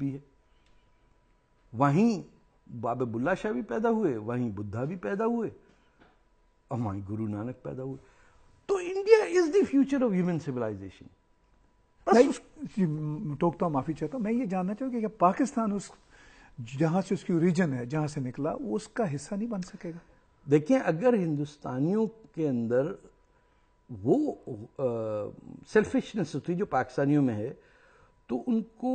بھی ہے. وہیں بابا بلّہ شاہ بھی پیدا ہوئے, وہیں بدھا بھی پیدا ہوئے, اور وہیں گرو نانک پیدا ہوئے. تو India is the future of human civilisation. ٹوکتا ہوں, معافی چاہتا ہوں. میں یہ جاننا چاہوں کہ پاکستان اس جہاں سے اس کی اوریجن ہے, جہاں سے نکلا, وہ اس کا حصہ نہیں بن سکے گا؟ دیکھیں, اگر ہندوستانیوں کے اندر وہ سیلفشنس ہوتی جو پاکستانیوں میں ہے, تو ان کو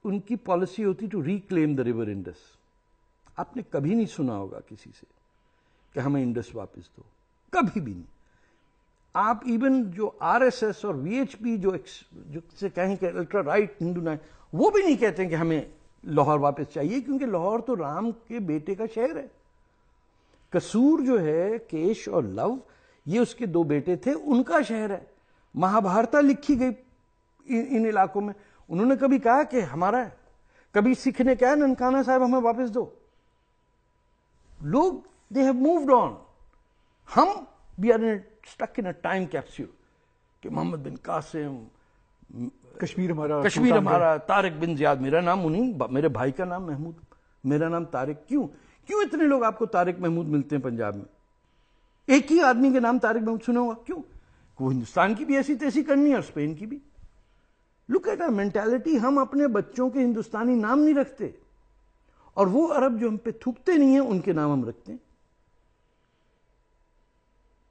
ان کی پالیسی ہوتی to reclaim the river Indus. آپ نے کبھی نہیں سنا ہوگا کسی سے کہ ہمیں انڈس واپس دو, کبھی بھی نہیں. آپ ایون جو آر ایس ایس اور وی ایچ پی جو سے کہیں کہ الٹرا رائٹ ہندو نہ, وہ بھی نہیں کہتے کہ ہمیں لاہور واپس چاہیے, کیونکہ لاہور تو رام کے بیٹے کا شہر ہے. قصور جو ہے, کیش اور لو, یہ اس کے 2 بیٹے تھے, ان کا شہر ہے. مہابھارتا لکھی گئی ان علاقوں میں. انہوں نے کبھی کہا کہ ہمارا ہے؟ کبھی سکھ نے کہا ننکانہ صاحب ہمیں واپس دو؟ لوگ دے ہیو مووڈ آن. ہم we are stuck in a time capsule کہ محمد بن قاسم, کشمیر ہمارا, طارق بن زیاد, میرا نام انہیں, میرے بھائی کا نام محمود, میرا نام طارق. کیوں اتنے لوگ آپ کو طارق محمود ملتے ہیں پنجاب میں؟ ایک ہی آدمی کے نام طارق محمود سنا ہوگا. کیوں؟ وہ ہندوستان کی بھی ایسی تیسی کرنی ہے اور اسپین کی بھی. Look at our mentality. ہم اپنے بچوں کے ہندوستانی نام نہیں رکھتے, اور وہ عرب جو ہم پہ تھوکتے نہیں ہیں ان کے نام ہم رکھتے ہیں.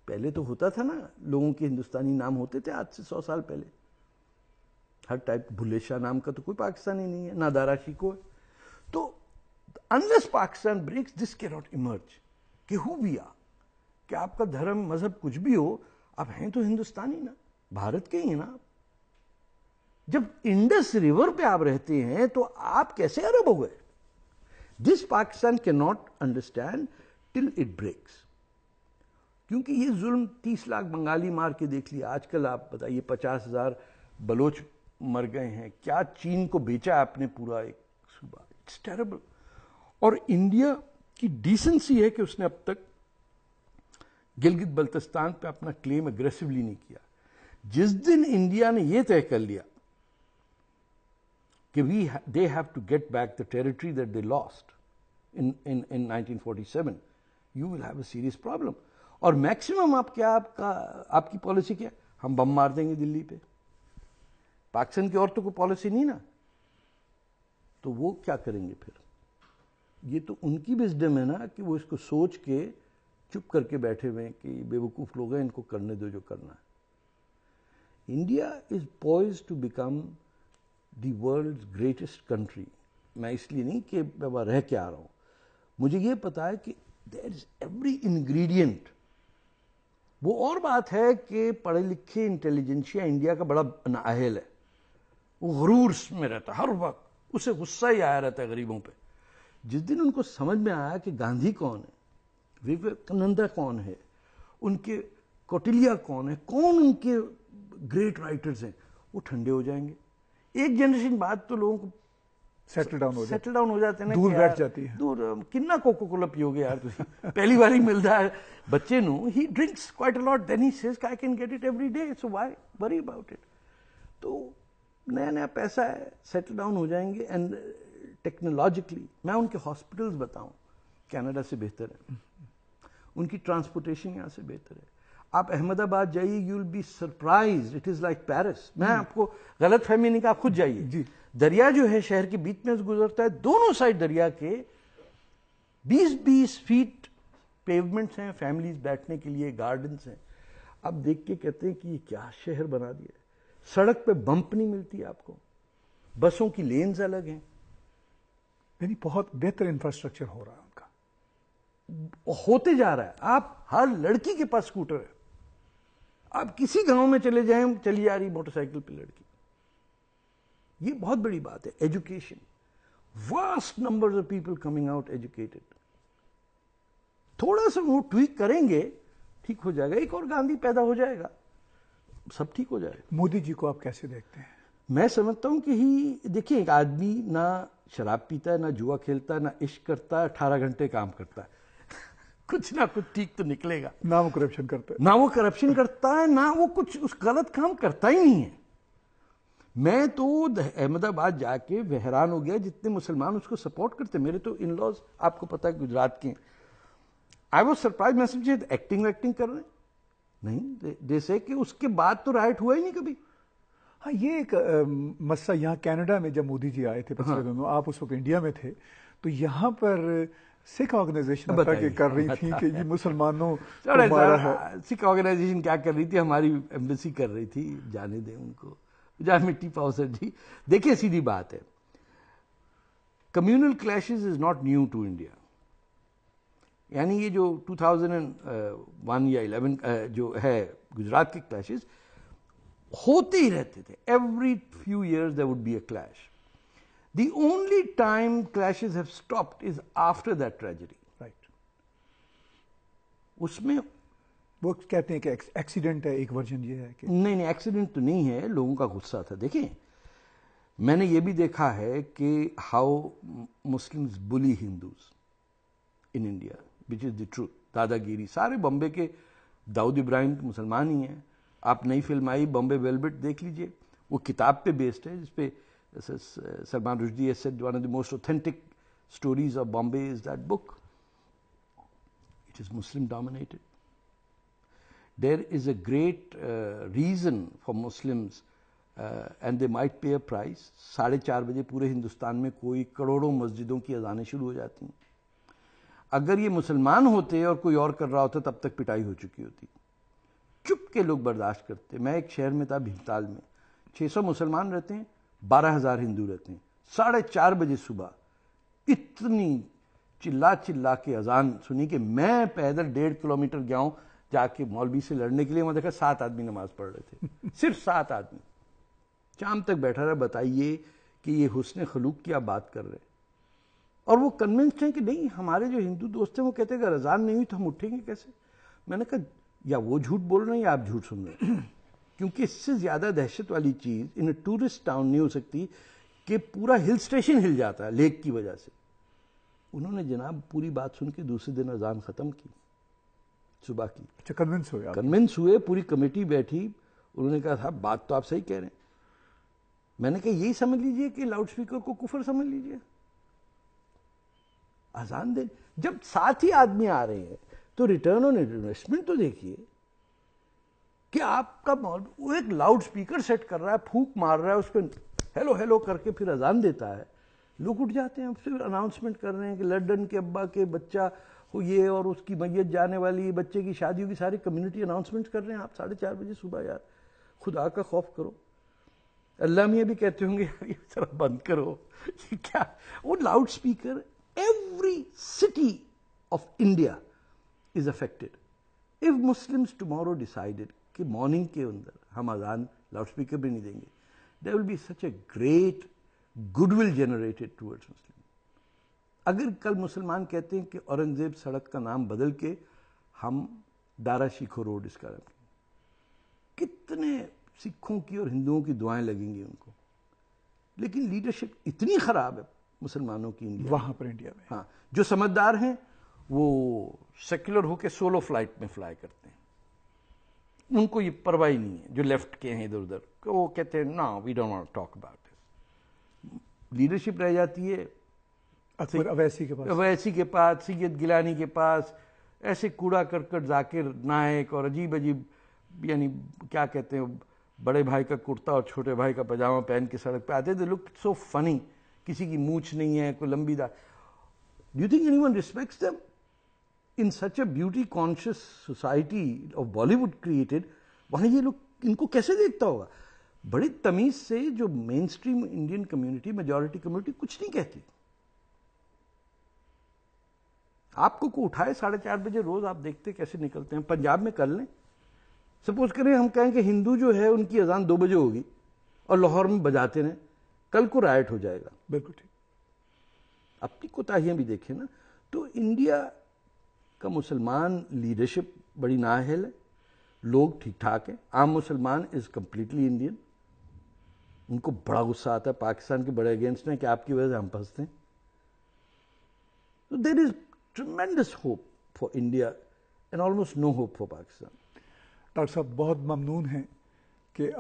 پہلے تو ہوتا تھا نا, لوگوں کے ہندوستانی نام ہوتے تھے آج سے 100 سال پہلے. ہر ٹائپ, بھلے شاہ نام کا تو کوئی پاکستانی نہیں ہے, نہ دارا شیکو ہے. تو unless Pakistan breaks, this cannot emerge. کہ who we are, کہ آپ کا دھرم مذہب کچھ بھی ہو, آپ ہیں تو ہندوستانی نا, بھارت کے ہی ہیں نا. جب انڈس ریور پہ آپ رہتے ہیں تو آپ کیسے عرب ہو گئے؟ دس پاکستان کی not understand till it breaks. کیونکہ یہ ظلم 30 لاکھ بنگالی مار کے دیکھ لیا. آج کل آپ بتائیے 50,000 بلوچ مر گئے ہیں. کیا چین کو بیچا آپ نے پورا ایک صوبہ؟ It's terrible. اور انڈیا کی ڈیسنسی ہے کہ اس نے اب تک گلگت بلتستان پہ اپنا کلیم اگریسولی نہیں کیا. جس دن انڈیا نے یہ طے کر لیا کہ they have to get back the territory that they lost in 1947, you will have a serious problem. اور میکسیمم آپ کی پالیسی کیا؟ ہم بم مار دیں گے دلی پہ. پاکستان کی عورتوں کو پالیسی نہیں نا, تو وہ کیا کریں گے پھر؟ یہ تو ان کی وزڈم ہے نا کہ وہ اس کو سوچ کے چپ کر کے بیٹھے ہوئے ہیں کہ بے وقوف لوگ ہیں, ان کو کرنے دو جو کرنا ہے. India is poised to become the world's greatest country. میں اس لیے نہیں کہ میں رہ کے آ رہا ہوں, مجھے یہ پتا ہے کہ دیر از ایوری انگریڈینٹ. وہ اور بات ہے کہ پڑھے لکھے انٹیلیجنشیا انڈیا کا بڑا نااہل ہے, وہ غرور میں رہتا ہے ہر وقت, اسے غصہ ہی آیا رہتا ہے غریبوں پہ. جس دن ان کو سمجھ میں آیا کہ گاندھی کون ہے, وویکانندا کون ہے, ان کے کوٹلیا کون ہے, کون ان کے گریٹ رائٹرز ہیں, وہ ٹھنڈے ہو جائیں گے. ایک جنریشن بعد تو لوگوں کو سیٹل ڈاؤن ہو جاتے ہیں نا, دور بیٹھ جاتی ہے. دور کنا کوکو کولا پیو گے یار تسی, پہلی بار ہی ملتا ہے بچے no, he drinks quite a lot, then he says I can get it every day, so why worry about it. تو نیا نیا پیسہ ہے, سیٹل ڈاؤن ہو جائیں گے. اینڈ ٹیکنالوجیکلی میں ان کے ہاسپٹلز بتاؤں کینیڈا سے بہتر ہے, ان کی ٹرانسپورٹیشن یہاں سے بہتر ہے. آپ احمد آباد جائیے, you will be surprised, it is like Paris. میں آپ کو غلط فہمی نہیں کہ آپ خود جائیے. جی, دریا جو ہے شہر کے بیچ میں گزرتا ہے, دونوں سائڈ دریا کے 20-20 فیٹ پیومنٹس ہیں, فیملیز بیٹھنے کے لیے گارڈنس ہیں. آپ دیکھ کے کہتے ہیں کہ یہ کیا شہر بنا دیا ہے. سڑک پہ بمپ نہیں ملتی آپ کو, بسوں کی لینز الگ ہیں. یعنی بہت بہتر انفراسٹرکچر ہو رہا ہے ان کا, ہوتے جا رہا ہے. آپ ہر لڑکی کے پاس اسکوٹر ہے. آپ کسی گاؤں میں چلے جائیں, چلی جا رہی موٹر سائیکل پہ لڑکی. یہ بہت بڑی بات ہے. Education, vast numbers of people coming out educated. تھوڑا سا وہ ٹویک کریں گے, ٹھیک ہو جائے گا. ایک اور گاندھی پیدا ہو جائے گا, سب ٹھیک ہو جائے گا. مودی جی کو آپ کیسے دیکھتے ہیں؟ میں سمجھتا ہوں کہ دیکھیں, ایک آدمی نہ شراب پیتا ہے, نہ جوا کھیلتا ہے, نہ عشق کرتا ہے, 18 گھنٹے کام کرتا ہے, کچھ نہ کچھ ٹھیک تو نکلے گا. نہ وہ کرپشن کرتا ہے, نہ وہ کرپشن کرتا ہے, نہ وہ کچھ اس غلط کام کرتا ہی نہیں ہے. میں تو احمد آباد جا کے حیران ہو گیا جتنے مسلمان اس کو سپورٹ کرتے. میرے تو ان لاز آپ کو پتا ہے گجرات کے ہیں. I was surprise. میں سمجھے ایکٹنگ ویکٹنگ کر رہے ہیں نہیں, جیسے کہ اس کے بعد تو رائٹ ہوا ہی نہیں کبھی. ہاں یہ ایک مسئلہ یہاں کینیڈا میں جب مودی جی آئے تھے پچھلے دنوں, آپ اس وقت انڈیا میں تھے, تو یہاں پر سکھ آرگنائزیشن کر رہی تھی کہ یہ مسلمانوں کو مارا ہے. سکھ آرگنائزیشن کیا کر رہی تھی, ہماری ایمبیسی کر رہی تھی, جانے دیں ان کو, جا مٹی پاؤ سر جی. دیکھیں سیدھی بات ہے, communal clashes is not new to India. یعنی یہ جو 2001 یا 11 جو ہے گجرات کے کلیشز ہوتے ہی رہتے تھے. Every few years there would be a clash. The only time clashes have stopped is after that tragedy. Right, اس میں وہ کہتے ہیں کہ ایکسیڈنٹ ہے, ایک ورژن یہ ہے کہ نہیں ایکسیڈنٹ تو نہیں ہے, لوگوں کا غصہ تھا. دیکھیں میں نے یہ بھی دیکھا ہے کہ ہاؤ مسلمز بلی Hindus in India, which is the truth. دادا گیری, سارے بمبے کے داؤد ابراہیم مسلمان ہی ہیں. آپ نئی فلم آئی بمبے ویلویٹ دیکھ لیجئے, وہ کتاب پہ بیسڈ ہے جس پہ Salman Rushdie has said one of the most authentic stories of Bombay is that book. It is Muslim dominated. There is a great reason for Muslims and they might pay a price. 4:30 بجے پورے ہندوستان میں کوئی کروڑوں مسجدوں کی اذانیں شروع ہو جاتی ہیں. اگر یہ مسلمان ہوتے اور کوئی اور کر رہا ہوتا تب تک پٹائی ہو چکی ہوتی. چپ کے لوگ برداشت کرتے. میں ایک شہر میں تھا بھیمتال میں, 600 مسلمان رہتے ہیں, 12,000 ہندو رہتے ہیں. 4:30 بجے صبح اتنی چلا کے اذان سنی کہ میں پیدل 1.5 کلومیٹر گیا ہوں جا کے مولوی سے لڑنے کے لیے. میں دیکھا 7 آدمی نماز پڑھ رہے تھے, صرف 7 آدمی. شام تک بیٹھا رہا, بتائیے کہ یہ حسن خلوق کی آپ بات کر رہے ہیں. اور وہ کنونسڈ ہیں کہ نہیں, ہمارے جو ہندو دوست ہیں وہ کہتے ہیں کہ اگر اذان نہیں ہوئی تو ہم اٹھیں گے کیسے. میں نے کہا یا وہ جھوٹ بول رہے ہیں یا آپ جھوٹ سن رہے ہیں, کیونکہ اس سے زیادہ دہشت والی چیز ان ٹورسٹ ٹاؤن نہیں ہو سکتی کہ پورا ہل اسٹیشن ہل جاتا ہے لیک کی وجہ سے. انہوں نے جناب پوری بات سن کے دوسرے دن اذان ختم کی صبح کی. اچھا, کنونس ہوئے, پوری کمیٹی بیٹھی, انہوں نے کہا صاحب بات تو آپ صحیح کہہ رہے ہیں. میں نے کہا یہی سمجھ لیجئے کہ لاؤڈ اسپیکر کو کفر سمجھ لیجئے. اذان دیں جب 7 ہی آدمی آ رہے ہیں تو ریٹرن آن انویسٹمنٹ تو دیکھیے کہ آپ کا وہ ایک لاؤڈ اسپیکر سیٹ کر رہا ہے, پھونک مار رہا ہے, اس پہ ہیلو ہیلو کر کے پھر اذان دیتا ہے. لوگ اٹھ جاتے ہیں, پھر اناؤنسمنٹ کر رہے ہیں کہ لنڈن کے ابا کے بچہ ہو یہ اور اس کی میت جانے والی, بچے کی شادی ہوگی, ساری کمیونٹی اناؤنسمنٹ کر رہے ہیں. آپ 4:30 بجے صبح, یار خدا کا خوف کرو. اللہ میاں بھی کہتے ہوں گے یار یہ ذرا بند کرو, یہ کیا. وہ loud speaker every city of India is affected. If Muslims tomorrow decided کہ مارننگ کے اندر ہم اذان لاؤڈ اسپیکر بھی نہیں دیں گے, there will be such a great goodwill generated towards Muslims. اگر کل مسلمان کہتے ہیں کہ اورنگزیب سڑک کا نام بدل کے ہم دارا شیکھو روڈ اس کا رکھیں, کتنے سکھوں کی اور ہندوؤں کی دعائیں لگیں گی ان کو. لیکن لیڈرشپ اتنی خراب ہے مسلمانوں کی انڈیا وہاں پر انڈیا میں. ہاں, جو سمجھدار ہیں وہ سیکولر ہو کے سولو فلائٹ میں فلائی کرتے ہیں, ان کو یہ پرواہ نہیں ہے. جو لیفٹ کے ہیں ادھر ادھر وہ کہتے ہیں نا we don't want to talk about this. Leadership رہ جاتی ہے اویسی کے پاس, سید گیلانی کے پاس, ایسے کوڑا کرکٹ ذاکر نائک اور عجیب عجیب, یعنی کیا کہتے ہیں, بڑے بھائی کا کرتا اور چھوٹے بھائی کا پاجامہ پہن کے سڑک پہ آتے تھے. لک سو فنی, کسی کی مونچھ نہیں ہے, کوئی لمبی دا. Do you think anyone respects them in such a beauty conscious society of Bollywood created? وہاں یہ لوگ ان کو کیسے دیکھتا ہوگا؟ بڑی تمیز سے جو mainstream Indian community, majority community کچھ نہیں کہتی. آپ کو اٹھائے 4:30 بجے روز, آپ دیکھتے کیسے نکلتے ہیں. پنجاب میں کر لیں, سپوز کریں ہم کہیں کہ ہندو جو ہے ان کی اذان 2 بجے ہوگی اور لاہور میں بجاتے رہیں, کل کو رائٹ ہو جائے گا. بالکل ٹھیک. اپنی کوتاہیاں بھی دیکھیں نا. تو انڈیا کا مسلمان لیڈرشپ بڑی نااہل ہے, لوگ ٹھیک ٹھاک ہیں. عام مسلمان از کمپلیٹلی انڈین, ان کو بڑا غصہ آتا ہے پاکستان کے بڑے اگینسٹ ہیں کہ آپ کی وجہ سے ہم پھنستے ہیں. So there is tremendous hope for India and almost no hope for Pakistan. Doctor صاحب بہت ممنون ہیں کہ